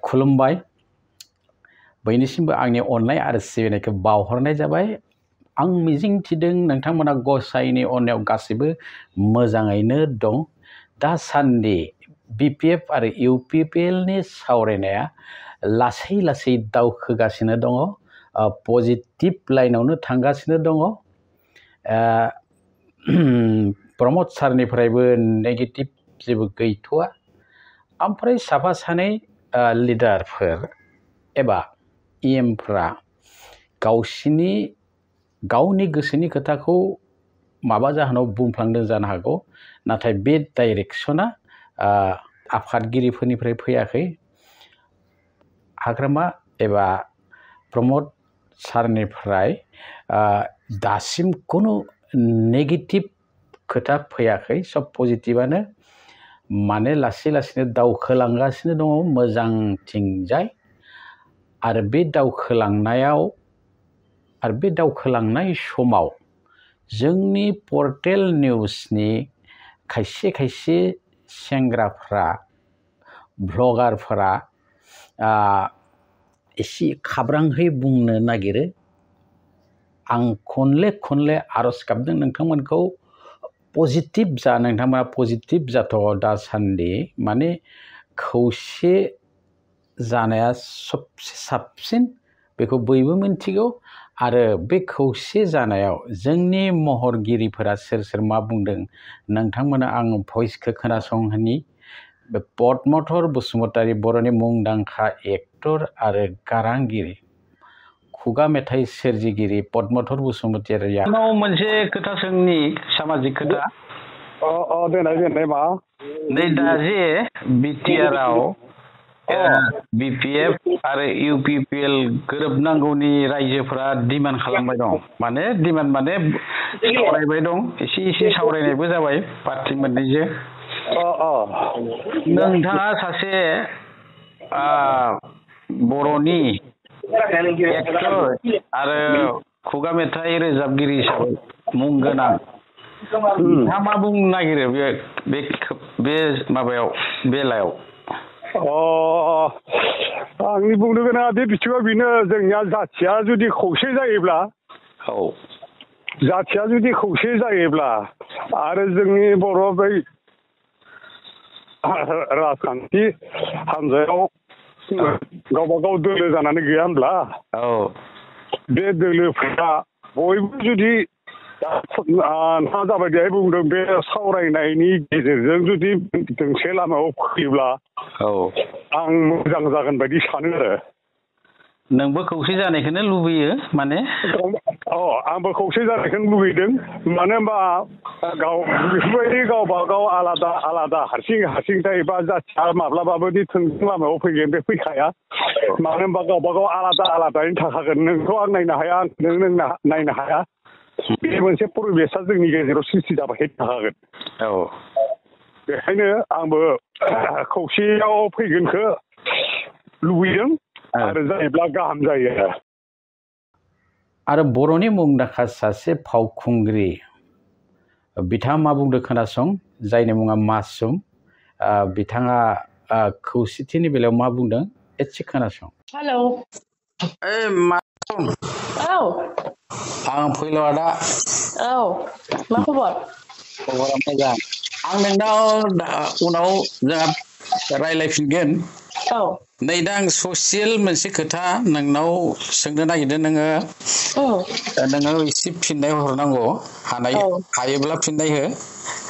खुलुमबाय बयनिसिमबो आंनि अननाय आरो सिबिनायखौ बावहरनाय जाबाय आं मिजिंथिदों नोंथांमोना गसाइनि अननायाव गासिबो मोजाङैनो दं दासान्दि बिपिएफ आरो इउपिपिएल नि सावरायनाया लासै लासै दावखोगासिनो दङ पजिटिभ लाइनावनो थांगासिनो दङ प्रमद सारनिफ्रायबो नेगेटिभ जेबो गैथ'आ ओमफ्राय साफा सानै लिडारफोर एबा इएमफ्रा गावनि गोसोनि खोथाखौ माबा जाहोनाव बुंफ्लांदों जानो हागौ नाथाय बे डाइरेक्शना आफादगिरिफोरनिफ्राय फैयाखै हाग्रामा एबा प्रमद सारनिफ्राय दासिम खुनु नेगेटिभ खोथा फैयाखै सब पजिटिभआनो माने लासै लासैनो दावखोलांगासिनो दङ मोजांथिंजाय आरो बे दावखोलांनाय समाव जोंनि पर्टेल निउसनि खायसे सेंग्राफ्रा ब्लगारफोरा एसे खाब्रांहै बुंनो नागिरो आं खनले आरज गाबदों नोंथांमोनखौ नोंथांमोना पजिटिभ जाथ' दासान्दि माने खौसे जानाया सबसे साबसिन बेखौ बयबो मिन्थिगौ आरो बे खौसे जानायाव जोंनि महरगिरिफोरा सोर मा बुंदों नोंथांमोना आं भइसखौ खोनासंहोनि बे पद्मधर बसुमतारी बर'नि मुंदांखा एक्टर आरो गारांगिरि खुगा मेथाइ सोरजिगिरि पद्मधर बसुमतारीया मोनसे खोथा सोंनि सामाजिक खोथा देनाय मा नै दा जे बिटिआरआव बिपिएफ आरो इउपिपिएल गोरोबनांगौनि रायजोफोरा डिमान्ड खालामबाय दं माने सावरायबाय दं एसे सावरायनायबो जाबाय पार्टि मोननैजों नोंथाङा सासे बर'नि एक्टर आरो खुगा मेथाइ रोजाबगिरि हिसाबै मुं गोनां नोंथाङा मा बुंनो नागिरो बे माबायाव बेलायाव आंनि बुंनो गोनाङा बे बिथिङाव बेनो जोंनिया जाथिया जुदि खौसे जायोब्ला आरो जोंनि बर' बै राजखान्थि हान्जायाव गावबा गाव दोलो जानानै गैया होनब्ला बे दोलोफ्रा बयबो जुदि नोंथाङा जाबायदिहाय बुंदों बे सावरायनायनि गेजेरजों जुदि दोंसे लामायाव फैयोब्ला आं मोजां जागोन बायदि सानो आरो नोंबो खौसे जानायखौनो लुबैयो माने आंबो खौसे जानायखौनो लुबैदों मानो होनबा बेफोरबायदि गावबा गाव आलादा हारसिं थायोबा जाथिया माब्लाबाबोदि थोंजों लामायाव फैगोन बे फैखाया मानो होनबा गावबा गाव आलादायैनो थाखागोन नोंखौ आं नायनो हाया नों नायनो हाया बे मोनसे परिबेसा जोंनि गेजेराव सृष्टि जाबाय थाखागोन बेखायनो आंबो खौसेयाव फैगोनखौ लुबैदों आरो जायोब्ला गाहाम जायो आरो बर'नि मुंदांखा सासे फावखुंग्रि बिथाङा मा बुंदों खोनासं जायनि मुङा मासुम बिथाङा खौसेथिनि बेलायाव मा बुंदों एसे खोनासं हेलौ मासुम आं फैल' आदा मा खबरा मोजां आं नोंनाव उनाव जोंहा रायलायफिनगोन नै दा आं ससियेल मोनसे खोथा नोंनाव सोंनो नागिरदों नोङो एसे फिननाय हरनांगौ हायोब्ला फिननाय हो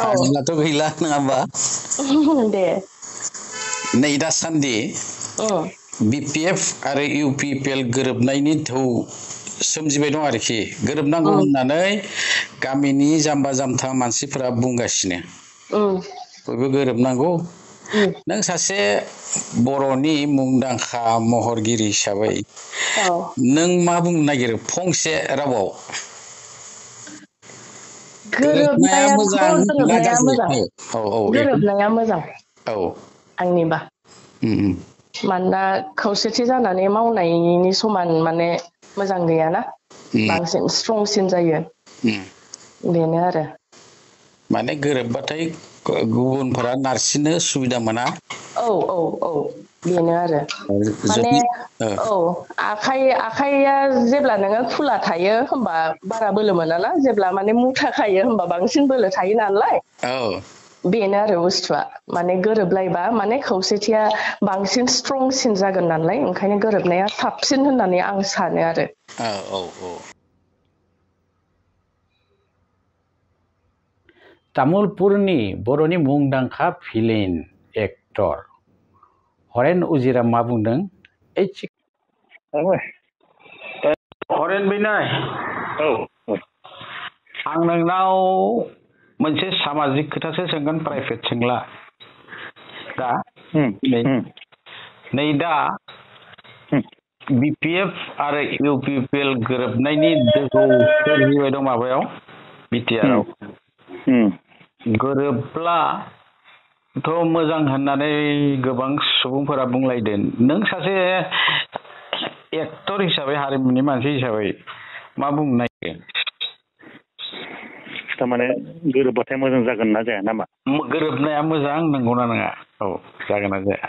हायोब्लाथ' गैला नङा होमबा दे नै दासान्दि बिपिएफ आरो इउपिपिएल गोरोबनायनि धौ सोमजिबाय दं आरोखि गोरोबनांगौ होननानै गामिनि जाम्बा जाम्था मानसिफोरा बुंगासिनो बयबो गोरोबनांगौ नों सासे बर'नि मुंदांखा महरगिरि हिसाबै नों मा बुंनो नागिरो फंसे रावाव गोरोबनाया मोजां ना गाज्रि गोरोबनाया मोजां आंनिबा मानोना खौसेथि जानानै मावनायनि समान माने मोजां गैयाना बांसिन स्ट्रंसिन जायो बेनो आरो माने गोरोबबाथाय गुबुनफोरा नारसिननो सुबिदा मोना बेनो आरो माने औ आखाइया जेब्ला नोङो खुला थायो होमबा बारा बोलो मोनाना जेब्ला माने मुथा खायो होमबा बांसिन बोलो थायो नालाय बेनो आरो बुस्थुआ माने गोरोबलायबा माने खौसेथिया बांसिन स्ट्रंसिन जागोन नालाय ओंखायनो गोरोबनाया साबसिन होननानै आं सानो आरो तामुलपुरनि बर'नि मुंदांखा भिलेन एक्टर हरेन उजिरा मा बुंदों? हरेन बिनाय आं नोंनाव मोनसे सामाजिक खोथासो सोंगोन प्राइभेट सोंला दा नै दा BPF आरो UPPL गोरोबनायनि दोहौ सोरजिबाय दं माबायाव बिटिआरआव गोरोबब्लाथ' मोजां होननानै गोबां सुबुंफोरा बुंलायदों नों सासे एक्टर हिसाबै हारिमुनि मानसि हिसाबै मा बुंनो नागिरो? थारमाने गोरोबबाथाय मोजां जागोन ना जाया नामा? गोरोबनाया मोजां नंगौना नङा? औ जागोन ना जाया?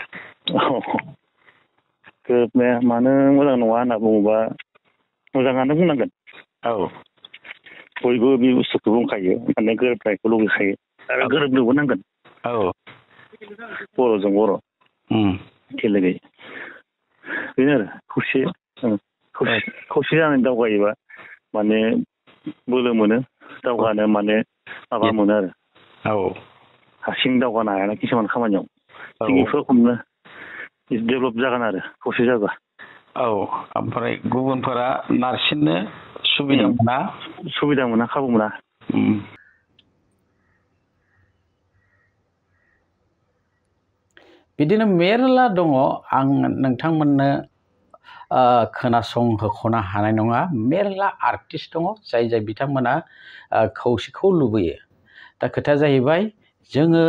गोरोबनाया मानो मोजां नङा होनना बुङोबा मोजाङानो बुंनांगोन। बयबो बे बुस्थुखौ बुंखायो माने गोरोबनायखौ लुबैखायो आरो गोरोबनोबो नांगोन। बर'जों बर' खेलेगै बेनो आरो खौसे जानानै दावगायोबा माने बोलो मोनो दावगानो माने माबा मोनो आरो हारसिं दावगानो हायाना किसुमान खामानियाव जों बेफोरखौनो डेभेलप जागोन आरो खौसे जाबा ओमफ्राय गुबुनफोरा नारसिननो सुबिदा मोना खाबु मोना। बिदिनो मेरला दङ आं नोंथांमोननो खोनासंहोख'नो हानाय नङा मेरला आर्टिस्ट दङ जाय बिथांमोना खौसेखौ लुबैयो। दा खोथाया जाहैबाय जोङो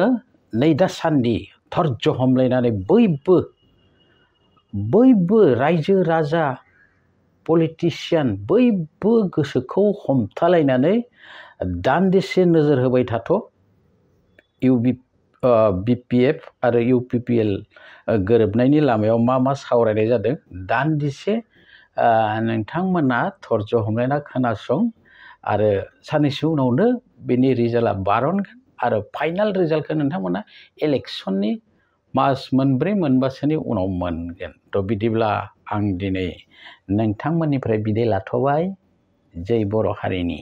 नै दासान्दि धर्ज हमलायनानै बयबो रायजो राजा पलिटिसियान बयबो गोसोखौ हमथालायनानै दान्दिसे नोजोर होबाय थाथ' BPF आरो UPPL गोरोबनायनि लामायाव मा सावरायनाय जादों दान्दिसे नोंथांमोना धर्ज हमलायना खोनासं आरो साननैसो उनावनो बेनि रिजाल्टआ बारनगोन आरो फाइनाल रिजाल्टखौ नोंथांमोना इलेक्सननि मास मोनब्रै मोनबासोनि उनाव मोनगोन। थ' बिदिब्ला आं दिनै नोंथांमोननिफ्राय बिदाय लाथ'बाय। जै बर' हारिनि।